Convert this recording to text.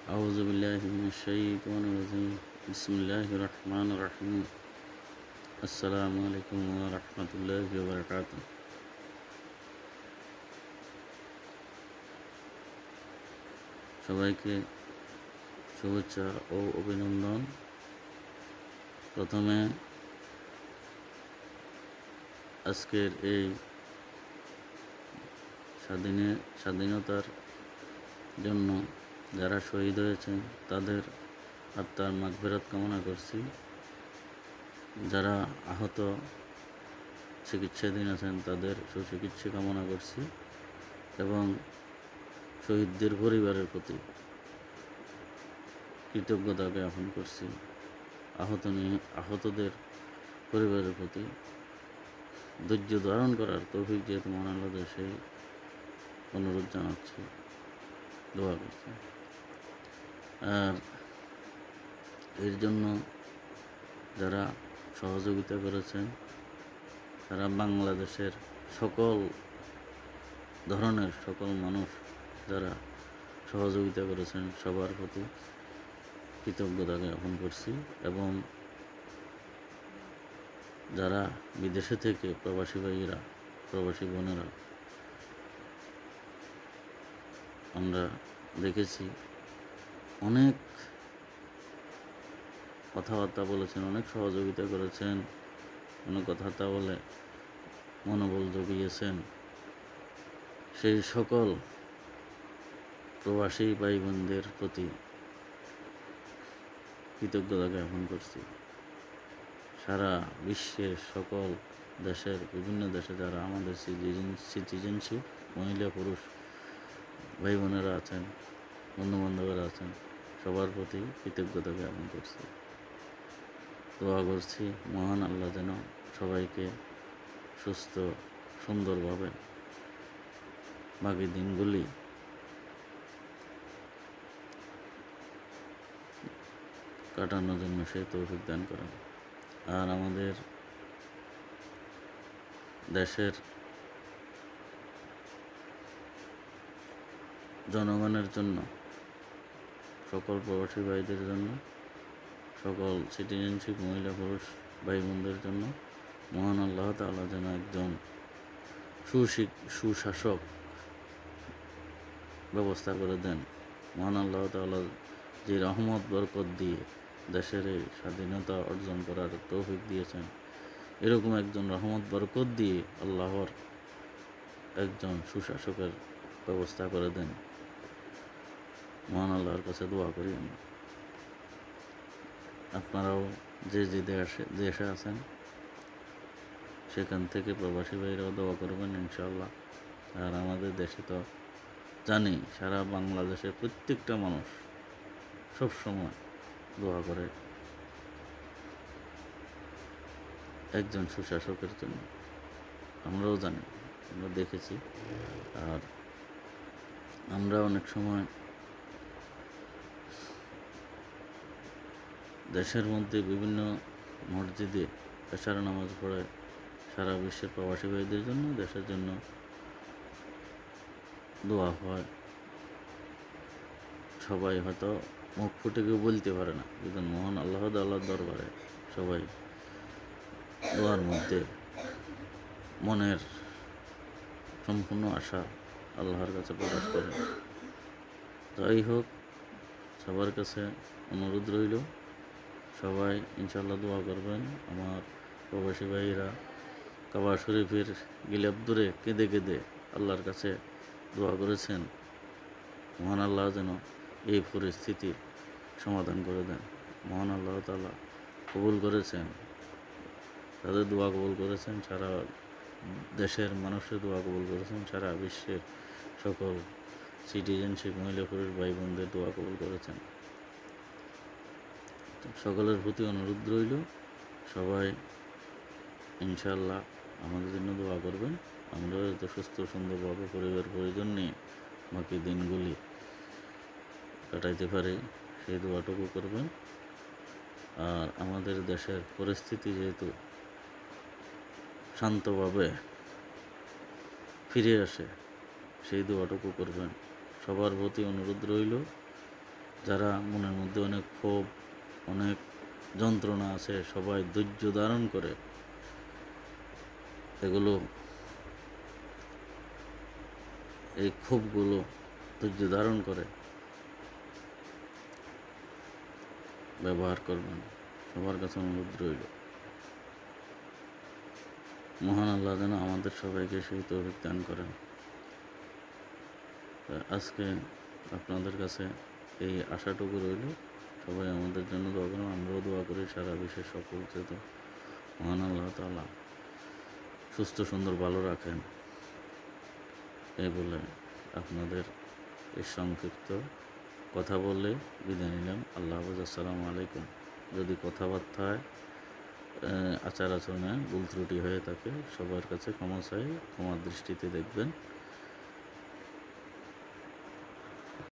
أعوذ بالله من الشيطان الرجيم بسم الله الرحمن الرحيم السلام عليكم ورحمة الله وبركاته। সবাইকে শুভেচ্ছা ও অভিনন্দন। প্রথমে আজকের এই স্বাধীনতার জন্য যারা শহীদ হয়েছেন তাদের আত্মার মাগফিরাত কামনা করছি। যারা আহত চিকিৎসাধীন আছেন তাদের সুচিকিৎসা কামনা করছি এবং শহীদদের পরিবারের প্রতি কৃতজ্ঞতা জ্ঞাপন করছি। আহতদের পরিবারের প্রতি ধৈর্য ধারণ করার তৌফিক যেহেতু মহান আল্লাহ সেই অনুরোধ জানাচ্ছি, দোয়া করছি। আর এর জন্য যারা সহযোগিতা করেছেন তারা বাংলাদেশের সকল মানুষ যারা সহযোগিতা করেছেন সবার প্রতি কৃতজ্ঞতা জ্ঞাপন করছি এবং যারা বিদেশে থেকে প্রবাসী ভাইয়েরা প্রবাসী বোনেরা আমরা দেখেছি অনেক কথাবার্তা বলেছেন, অনেক সহযোগিতা করেছেন, অনেক কথাবার্তা বলে মনোবল জুগিয়েছেন। সেই সকল প্রবাসী ভাই বোনদের প্রতি কৃতজ্ঞতা জ্ঞাপন করছি। সারা বিশ্বের সকল দেশের বিভিন্ন দেশে যারা আমাদের সিটিজেনশিপ মহিলা পুরুষ ভাই বোনেরা আছেন, বন্ধুবান্ধবরা আছেন, সবার প্রতি কৃতজ্ঞতা জ্ঞাপন করছি। দোয়া করছি মহান আল্লাহ যেন সবাইকে সুস্থ সুন্দরভাবে বাকি দিনগুলি কাটানোর জন্য সেই তৌফিক দান করেন। আর আমাদের দেশের জনগণের জন্য, সকল প্রবাসী ভাইদের জন্য, সকল সিটিজেনশিপ মহিলা পুরুষ ভাই বোনদের জন্য মহান আল্লাহ তাআলা যেন একজন সুশাসক ব্যবস্থা করে দেন। মহান আল্লাহ তাআলা যে রহমত বরকত দিয়ে দেশের এই স্বাধীনতা অর্জন করার তৌফিক দিয়েছেন, এরকম একজন রহমত বরকত দিয়ে আল্লাহর একজন সুশাসকের ব্যবস্থা করে দেন। মহান আল্লাহর কাছে দোয়া করি। আপনারাও যে দেশে আছেন সেখান থেকে প্রবাসী ভাইরাও দোয়া করবেন ইনশাআল্লাহ। আর আমাদের দেশে তো জানি সারা বাংলাদেশের প্রত্যেকটা মানুষ সবসময় দোয়া করে একজন সুশাসকের জন্য। আমরাও জানি, আমরা দেখেছি। আর আমরা অনেক সময় দেশের মধ্যে বিভিন্ন মসজিদে এশার নামাজ পড়ে সারা বিশ্বের প্রবাসী ভাইদের জন্য, দেশের জন্য দোয়া হয়। সবাই হয়তো মুখ ফুটে কেউ বলতে পারে না, কিন্তু মহান আল্লাহর দরবারে সবাই দোয়ার মধ্যে মনের সম্পূর্ণ আশা আল্লাহর কাছে প্রকাশ করে। যাই হোক, সবার কাছে অনুরোধ রইল সবাই ইনশাআল্লাহ দোয়া করবেন। আমার প্রবাসী ভাইরা কাবা শরীফের গিলাফ ধরে কেঁদে কেঁদে আল্লাহর কাছে দোয়া করেছেন মহান আল্লাহ যেন এই পরিস্থিতির সমাধান করে দেন। মহান আল্লাহ তাআলা কবুল করেছেন, তাদের দোয়া কবুল করেছেন, সারা দেশের মানুষের দোয়া কবুল করেছেন, সারা বিশ্বের সকল সিটিজেনশিপ মহিলা পুরুষ ভাই বোনদের দোয়া কবুল করেছেন। সকলের প্রতি অনুরোধ রইল সবাই ইনশাআল্লাহ আমাদের জন্য দোয়া করবেন। আমরা এত সুস্থ সুন্দরভাবে পরিবার পরিজন নিয়ে বাকি দিনগুলি কাটাইতে পারি সেই দোয়াটুকু করবেন। আর আমাদের দেশের পরিস্থিতি যেহেতু শান্তভাবে ফিরে আসে সেই দোয়াটুকু করবেন। সবার প্রতি অনুরোধ রইল যারা মনের মধ্যে অনেক ক্ষোভ, অনেক যন্ত্রণা আছে, সবাই ধৈর্য ধারণ করে এগুলো, এই ক্ষোভগুলো ধৈর্য ধারণ করে ব্যবহার করবেন। সবার কাছে অনুরোধ রইল, মহান আল্লাহ যেন আমাদের সবাইকে সেই তৌফিক দান করেন। আজকে আপনাদের কাছে এই আশাটুকু রইল, সবাই আমাদের জন্য দোয়া করেন, আমরাও দোয়া করি সারা বিশ্বের সকল চেত মহান আল্লাহ তাআলা সুস্থ সুন্দর ভালো রাখেন। এই বলে আপনাদের এই সংক্ষিপ্ত কথা বলে বিদায় নিলাম। আল্লাহ হাফেজ, আসসালামু আলাইকুম। যদি কথাবার্তায় আচার আচরণে ভুল ত্রুটি হয়ে থাকে সবার কাছে ক্ষমা চাই, ক্ষমার দৃষ্টিতে দেখবেন।